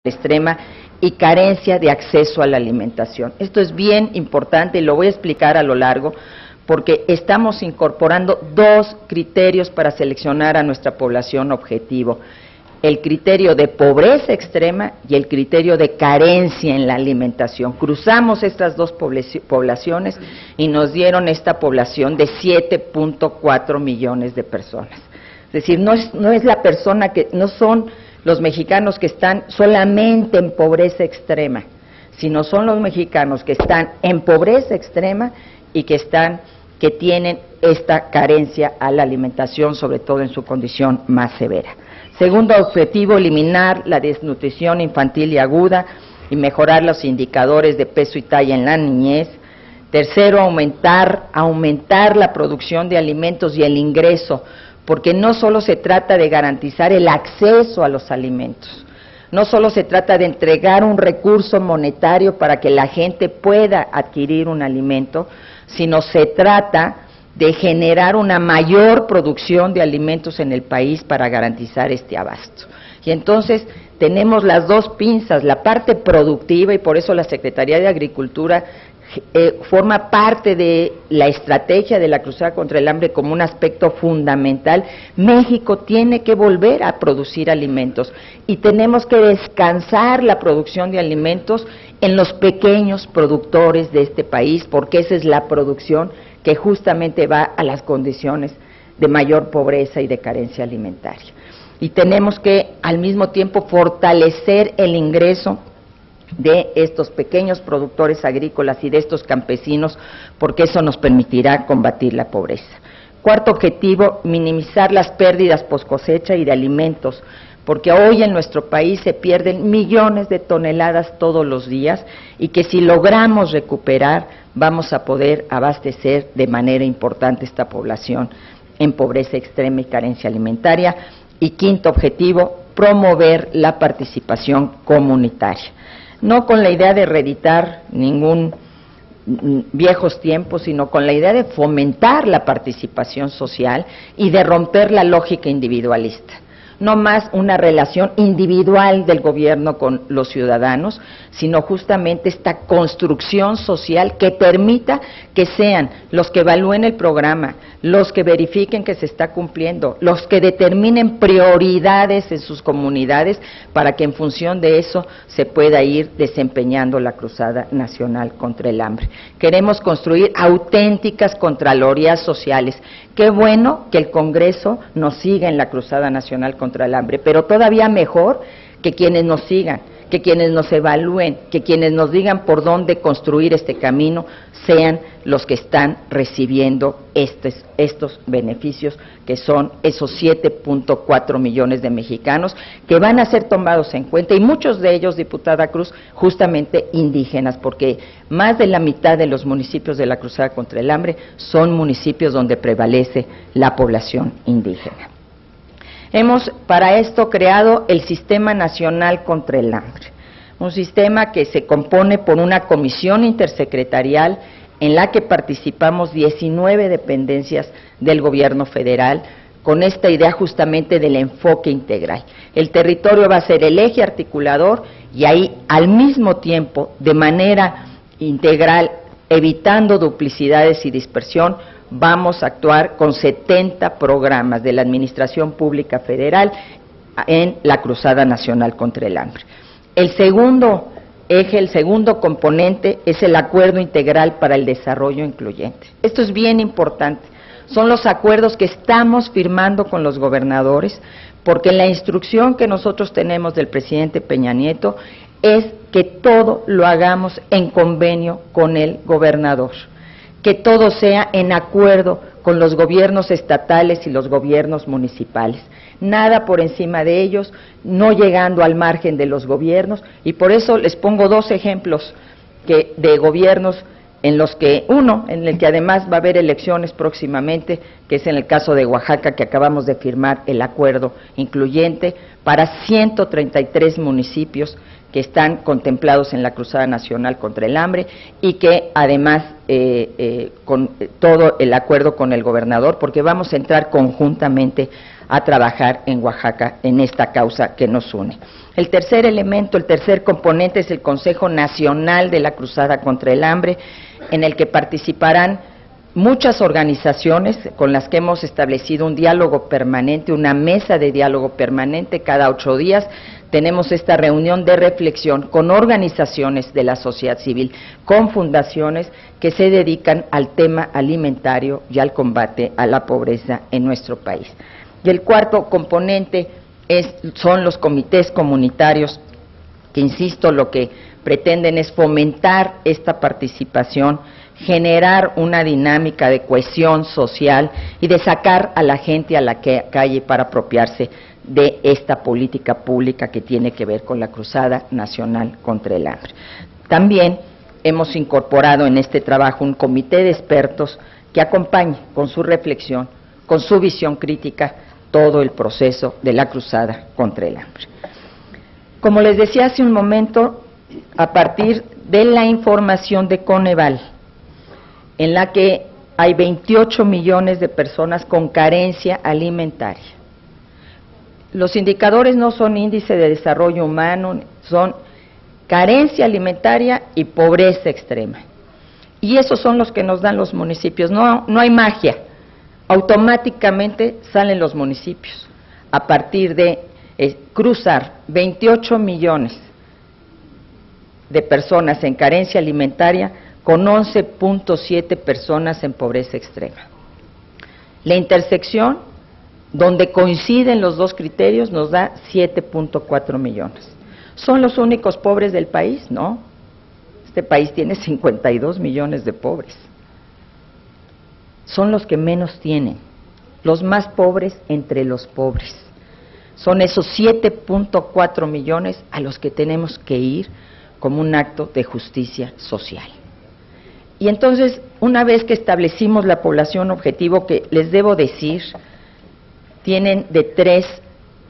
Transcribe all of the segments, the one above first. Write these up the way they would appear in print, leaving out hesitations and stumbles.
extrema y carencia de acceso a la alimentación. Esto es bien importante y lo voy a explicar a lo largo porque estamos incorporando dos criterios para seleccionar a nuestra población objetivo: el criterio de pobreza extrema y el criterio de carencia en la alimentación. Cruzamos estas dos poblaciones y nos dieron esta población de 7.4 millones de personas. Es decir, no es la persona que, no son los mexicanos que están solamente en pobreza extrema, sino son los mexicanos que están en pobreza extrema y que tienen esta carencia a la alimentación, sobre todo en su condición más severa. Segundo objetivo, eliminar la desnutrición infantil y aguda y mejorar los indicadores de peso y talla en la niñez. Tercero, aumentar la producción de alimentos y el ingreso, porque no solo se trata de garantizar el acceso a los alimentos, no solo se trata de entregar un recurso monetario para que la gente pueda adquirir un alimento, sino se trata de generar una mayor producción de alimentos en el país para garantizar este abasto. Y entonces tenemos las dos pinzas, la parte productiva, y por eso la Secretaría de Agricultura forma parte de la estrategia de la Cruzada contra el Hambre como un aspecto fundamental. México tiene que volver a producir alimentos y tenemos que descansar la producción de alimentos en los pequeños productores de este país, porque esa es la producción que justamente va a las condiciones de mayor pobreza y de carencia alimentaria. Y tenemos que al mismo tiempo fortalecer el ingreso de estos pequeños productores agrícolas y de estos campesinos, porque eso nos permitirá combatir la pobreza. Cuarto objetivo, minimizar las pérdidas post cosecha y de alimentos, porque hoy en nuestro país se pierden millones de toneladas todos los días y que si logramos recuperar vamos a poder abastecer de manera importante esta población en pobreza extrema y carencia alimentaria. Y quinto objetivo, promover la participación comunitaria. No con la idea de reeditar ningún viejos tiempos, sino con la idea de fomentar la participación social y de romper la lógica individualista. No más una relación individual del gobierno con los ciudadanos, sino justamente esta construcción social que permita que sean los que evalúen el programa, los que verifiquen que se está cumpliendo, los que determinen prioridades en sus comunidades para que en función de eso se pueda ir desempeñando la Cruzada Nacional contra el Hambre. Queremos construir auténticas contralorías sociales. Qué bueno que el Congreso nos siga en la Cruzada Nacional contra el Hambre, pero todavía mejor que quienes nos sigan, que quienes nos evalúen, que quienes nos digan por dónde construir este camino, sean los que están recibiendo estos beneficios, que son esos 7.4 millones de mexicanos que van a ser tomados en cuenta, y muchos de ellos, diputada Cruz, justamente indígenas, porque más de la mitad de los municipios de la Cruzada contra el Hambre son municipios donde prevalece la población indígena. Hemos para esto creado el Sistema Nacional contra el Hambre, un sistema que se compone por una comisión intersecretarial en la que participamos 19 dependencias del gobierno federal, con esta idea justamente del enfoque integral. El territorio va a ser el eje articulador y ahí al mismo tiempo, de manera integral, evitando duplicidades y dispersión, vamos a actuar con 70 programas de la Administración Pública Federal en la Cruzada Nacional contra el Hambre. El segundo eje, el segundo componente es el Acuerdo Integral para el Desarrollo Incluyente. Esto es bien importante. Son los acuerdos que estamos firmando con los gobernadores, porque la instrucción que nosotros tenemos del presidente Peña Nieto es que todo lo hagamos en convenio con el gobernador, que todo sea en acuerdo con los gobiernos estatales y los gobiernos municipales. Nada por encima de ellos, no llegando al margen de los gobiernos, y por eso les pongo dos ejemplos de gobiernos en los que, uno, en el que además va a haber elecciones próximamente, que es en el caso de Oaxaca, que acabamos de firmar el acuerdo incluyente para 133 municipios que están contemplados en la Cruzada Nacional contra el Hambre, y que además con todo el acuerdo con el gobernador, porque vamos a entrar conjuntamente a trabajar en Oaxaca en esta causa que nos une. El tercer elemento, el tercer componente es el Consejo Nacional de la Cruzada contra el Hambre, en el que participarán muchas organizaciones con las que hemos establecido un diálogo permanente, una mesa de diálogo permanente cada 8 días. Tenemos esta reunión de reflexión con organizaciones de la sociedad civil, con fundaciones que se dedican al tema alimentario y al combate a la pobreza en nuestro país. Y el cuarto componente son los comités comunitarios, que insisto, lo que pretenden es fomentar esta participación, generar una dinámica de cohesión social y de sacar a la gente a la calle para apropiarse de esta política pública que tiene que ver con la Cruzada Nacional contra el Hambre. También hemos incorporado en este trabajo un comité de expertos que acompañe con su reflexión, con su visión crítica, todo el proceso de la Cruzada contra el Hambre. Como les decía hace un momento, a partir de la información de Coneval, en la que hay 28 millones de personas con carencia alimentaria. Los indicadores no son índice de desarrollo humano, son carencia alimentaria y pobreza extrema. Y esos son los que nos dan los municipios. No hay magia, automáticamente salen los municipios a partir de cruzar 28 millones de personas en carencia alimentaria con 11.7 personas en pobreza extrema. La intersección, donde coinciden los dos criterios, nos da 7.4 millones. ¿Son los únicos pobres del país? No. Este país tiene 52 millones de pobres. Son los que menos tienen, los más pobres entre los pobres. Son esos 7.4 millones a los que tenemos que ir como un acto de justicia social. Y entonces, una vez que establecimos la población objetivo, que les debo decir, tienen de 3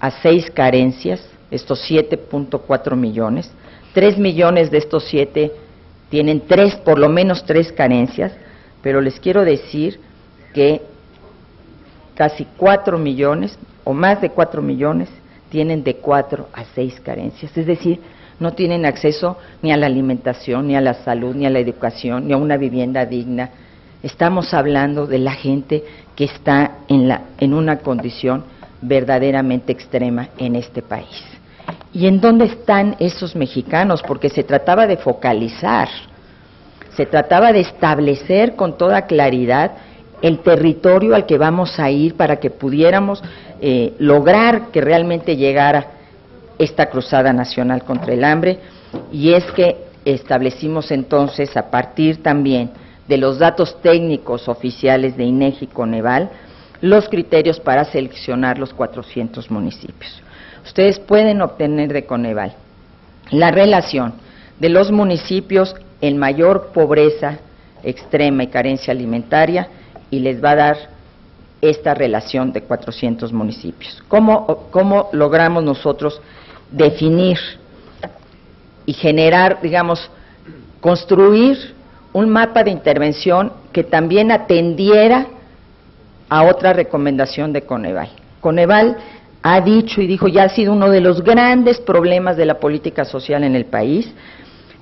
a 6 carencias, estos 7.4 millones, 3 millones de estos 7 tienen por lo menos 3 carencias, pero les quiero decir que casi 4 millones, o más de 4 millones, tienen de 4 a 6 carencias, es decir, no tienen acceso ni a la alimentación, ni a la salud, ni a la educación, ni a una vivienda digna. Estamos hablando de la gente que está en una condición verdaderamente extrema en este país. ¿Y en dónde están esos mexicanos? Porque se trataba de focalizar, se trataba de establecer con toda claridad el territorio al que vamos a ir para que pudiéramos lograr que realmente llegara esta Cruzada Nacional contra el Hambre, y es que establecimos entonces, a partir también de los datos técnicos oficiales de INEGI y Coneval, los criterios para seleccionar los 400 municipios. Ustedes pueden obtener de Coneval la relación de los municipios en mayor pobreza extrema y carencia alimentaria, y les va a dar esta relación de 400 municipios. ¿Cómo logramos nosotros definir y generar, digamos, construir un mapa de intervención que también atendiera a otra recomendación de Coneval? Coneval ha dicho y dijo, ya ha sido uno de los grandes problemas de la política social en el país,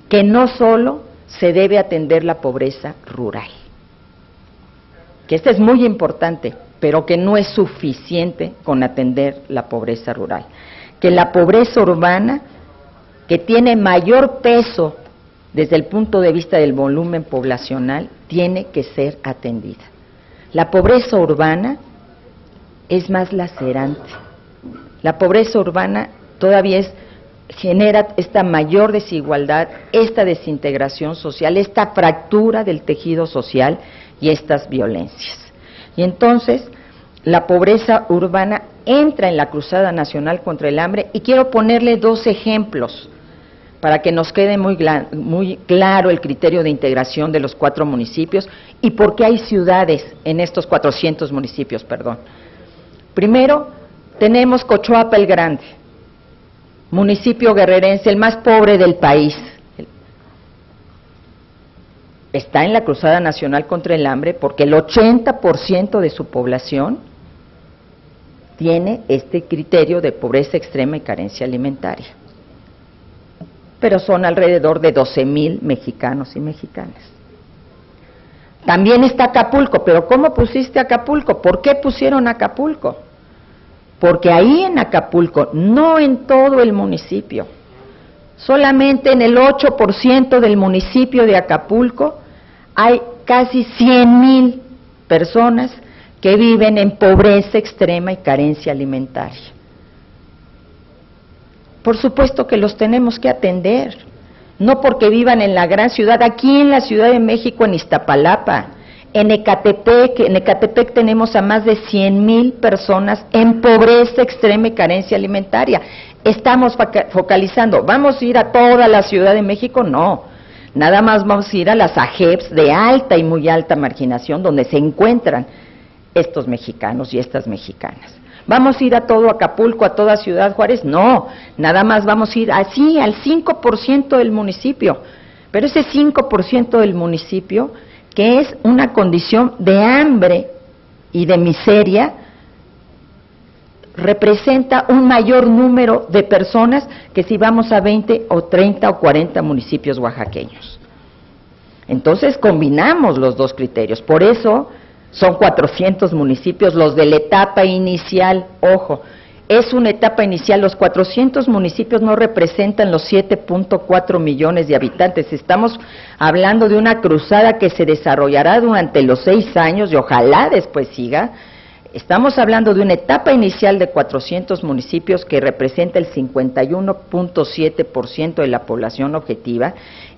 que no solo se debe atender la pobreza rural, que esta es muy importante, pero que no es suficiente con atender la pobreza rural, que la pobreza urbana, que tiene mayor peso desde el punto de vista del volumen poblacional, tiene que ser atendida. La pobreza urbana es más lacerante. La pobreza urbana todavía genera esta mayor desigualdad, esta desintegración social, esta fractura del tejido social y estas violencias. Y entonces, la pobreza urbana entra en la Cruzada Nacional contra el Hambre, y quiero ponerle 2 ejemplos para que nos quede muy claro el criterio de integración de los 4 municipios y por qué hay ciudades en estos 400 municipios, perdón. Primero, tenemos Cochoapa el Grande, municipio guerrerense, el más pobre del país. Está en la Cruzada Nacional contra el Hambre porque el 80% de su población tiene este criterio de pobreza extrema y carencia alimentaria. Pero son alrededor de 12,000 mexicanos y mexicanas. También está Acapulco, pero ¿cómo pusiste Acapulco? ¿Por qué pusieron Acapulco? Porque ahí en Acapulco, no en todo el municipio, solamente en el 8% del municipio de Acapulco hay casi 100,000 personas que viven en pobreza extrema y carencia alimentaria. Por supuesto que los tenemos que atender, no porque vivan en la gran ciudad, aquí en la Ciudad de México, en Iztapalapa, en Ecatepec tenemos a más de 100,000 personas en pobreza extrema y carencia alimentaria. Estamos focalizando, ¿vamos a ir a toda la Ciudad de México? No, nada más vamos a ir a las AJEPs de alta y muy alta marginación, donde se encuentran estos mexicanos y estas mexicanas. ¿Vamos a ir a todo Acapulco, a toda Ciudad Juárez? No, nada más vamos a ir así al 5% del municipio, pero ese 5% del municipio, que es una condición de hambre y de miseria, representa un mayor número de personas que si vamos a 20 o 30 o 40 municipios oaxaqueños. Entonces combinamos los dos criterios, por eso son 400 municipios, los de la etapa inicial, ojo, es una etapa inicial, los 400 municipios no representan los 7.4 millones de habitantes, estamos hablando de una cruzada que se desarrollará durante los 6 años y ojalá después siga. Estamos hablando de una etapa inicial de 400 municipios que representa el 51.7% de la población objetiva,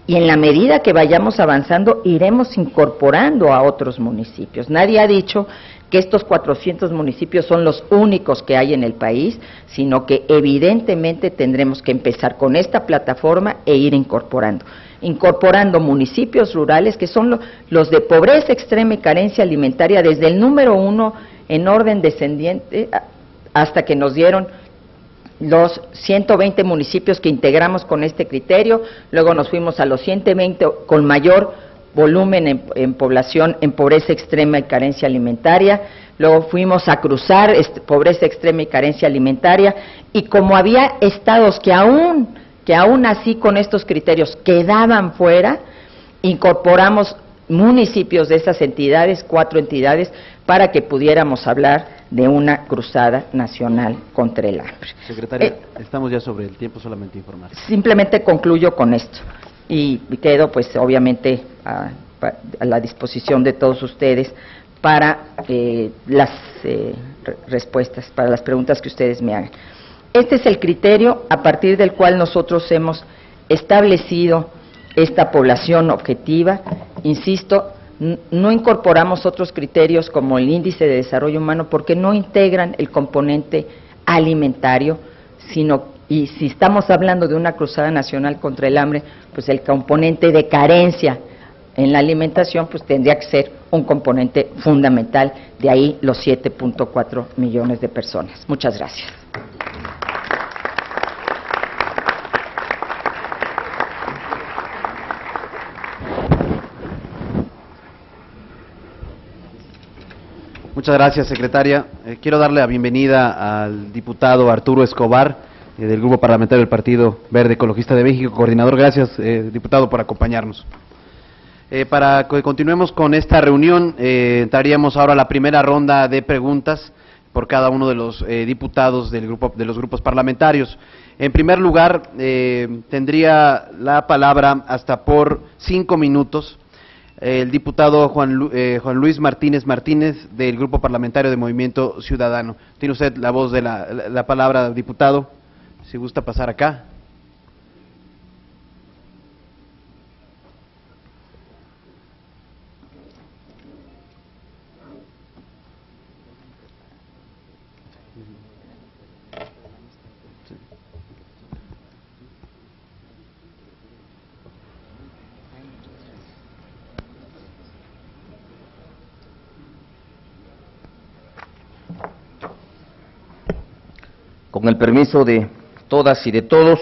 y en la medida que vayamos avanzando iremos incorporando a otros municipios. Nadie ha dicho que estos 400 municipios son los únicos que hay en el país, sino que evidentemente tendremos que empezar con esta plataforma e ir incorporando municipios rurales que son los de pobreza extrema y carencia alimentaria desde el número 1 en orden descendiente hasta que nos dieron los 120 municipios que integramos con este criterio, luego nos fuimos a los 120 con mayor volumen en población en pobreza extrema y carencia alimentaria, luego fuimos a cruzar pobreza extrema y carencia alimentaria, y como había estados que aún así con estos criterios quedaban fuera, incorporamos municipios de esas entidades, 4 entidades, para que pudiéramos hablar de una cruzada nacional contra el hambre. Secretaria, estamos ya sobre el tiempo, solamente informar. Simplemente concluyo con esto y quedo pues obviamente a la disposición de todos ustedes para las respuestas, para las preguntas que ustedes me hagan. Este es el criterio a partir del cual nosotros hemos establecido esta población objetiva. Insisto, no incorporamos otros criterios como el índice de desarrollo humano porque no integran el componente alimentario, y si estamos hablando de una cruzada nacional contra el hambre, pues el componente de carencia en la alimentación pues tendría que ser un componente fundamental, de ahí los 7.4 millones de personas. Muchas gracias. Muchas gracias, secretaria. Quiero darle la bienvenida al diputado Arturo Escobar, del Grupo Parlamentario del Partido Verde Ecologista de México. Coordinador, gracias, diputado, por acompañarnos. Para que continuemos con esta reunión, entraríamos ahora a la primera ronda de preguntas por cada uno de los diputados de los grupos parlamentarios. En primer lugar, tendría la palabra hasta por 5 minutos el diputado Juan Luis Martínez del Grupo Parlamentario de Movimiento Ciudadano. Tiene usted la voz de la palabra, diputado, si gusta pasar acá. Con el permiso de todas y de todos,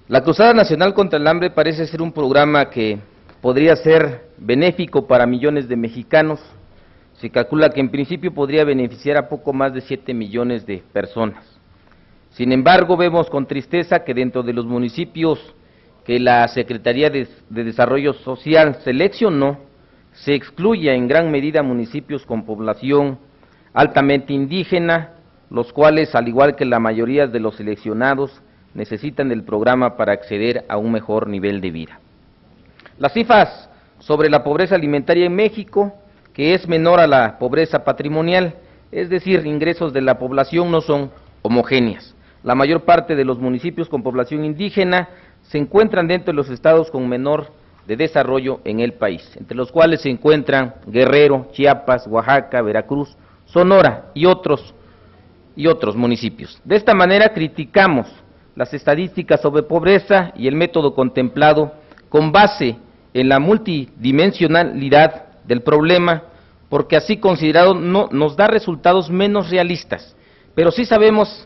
la Cruzada Nacional contra el Hambre parece ser un programa que podría ser benéfico para millones de mexicanos Se calcula que en principio podría beneficiar a poco más de 7 millones de personas. Sin embargo, vemos con tristeza que dentro de los municipios que la Secretaría de Desarrollo Social seleccionó, se excluye en gran medida municipios con población altamente indígena, los cuales, al igual que la mayoría de los seleccionados, necesitan del programa para acceder a un mejor nivel de vida. Las cifras sobre la pobreza alimentaria en México, que es menor a la pobreza patrimonial, es decir, ingresos de la población no son homogéneas. La mayor parte de los municipios con población indígena se encuentran dentro de los estados con menor de desarrollo en el país, entre los cuales se encuentran Guerrero, Chiapas, Oaxaca, Veracruz, Sonora y otros municipios. De esta manera criticamos las estadísticas sobre pobreza y el método contemplado con base en la multidimensionalidad del problema, porque así considerado no nos da resultados menos realistas, pero si sabemos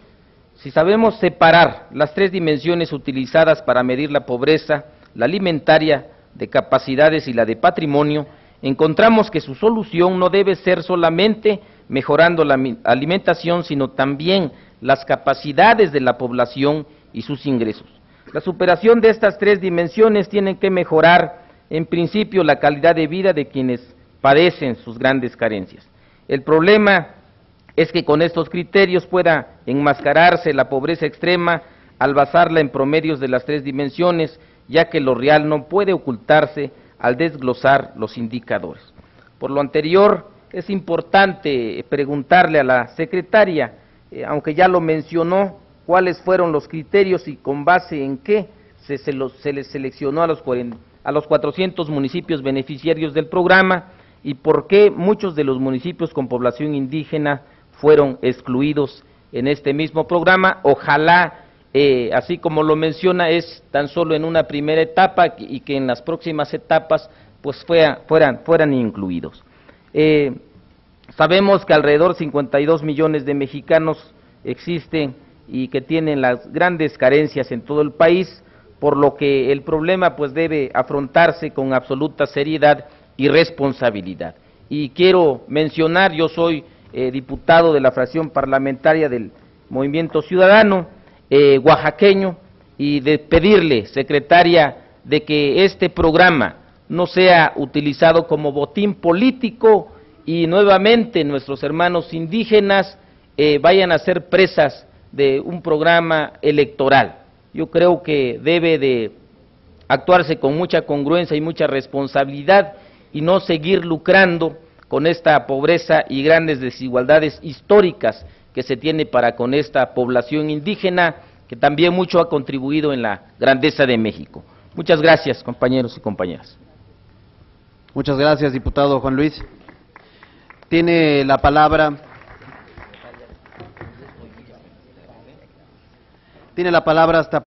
separar las tres dimensiones utilizadas para medir la pobreza, la alimentaria, de capacidades y la de patrimonio, encontramos que su solución no debe ser solamente mejorando la alimentación, sino también las capacidades de la población y sus ingresos. La superación de estas tres dimensiones tiene que mejorar, en principio, la calidad de vida de quienes padecen sus grandes carencias. El problema es que con estos criterios pueda enmascararse la pobreza extrema al basarla en promedios de las tres dimensiones, ya que lo real no puede ocultarse al desglosar los indicadores. Por lo anterior, es importante preguntarle a la secretaria, aunque ya lo mencionó, cuáles fueron los criterios y con base en qué se les seleccionó a los 400 municipios beneficiarios del programa y por qué muchos de los municipios con población indígena fueron excluidos en este mismo programa. Ojalá, así como lo menciona, es tan solo en una primera etapa y que en las próximas etapas pues fueran incluidos. Sabemos que alrededor de 52 millones de mexicanos existen y que tienen las grandes carencias en todo el país, por lo que el problema pues debe afrontarse con absoluta seriedad y responsabilidad. Y quiero mencionar, yo soy diputado de la fracción parlamentaria del Movimiento Ciudadano oaxaqueño, y de pedirle, secretaria, de que este programa no sea utilizado como botín político y nuevamente nuestros hermanos indígenas vayan a ser presas de un programa electoral. Yo creo que debe de actuarse con mucha congruencia y mucha responsabilidad y no seguir lucrando con esta pobreza y grandes desigualdades históricas que se tiene para con esta población indígena, que también mucho ha contribuido en la grandeza de México. Muchas gracias, compañeros y compañeras. Muchas gracias, diputado Juan Luis. Tiene la palabra hasta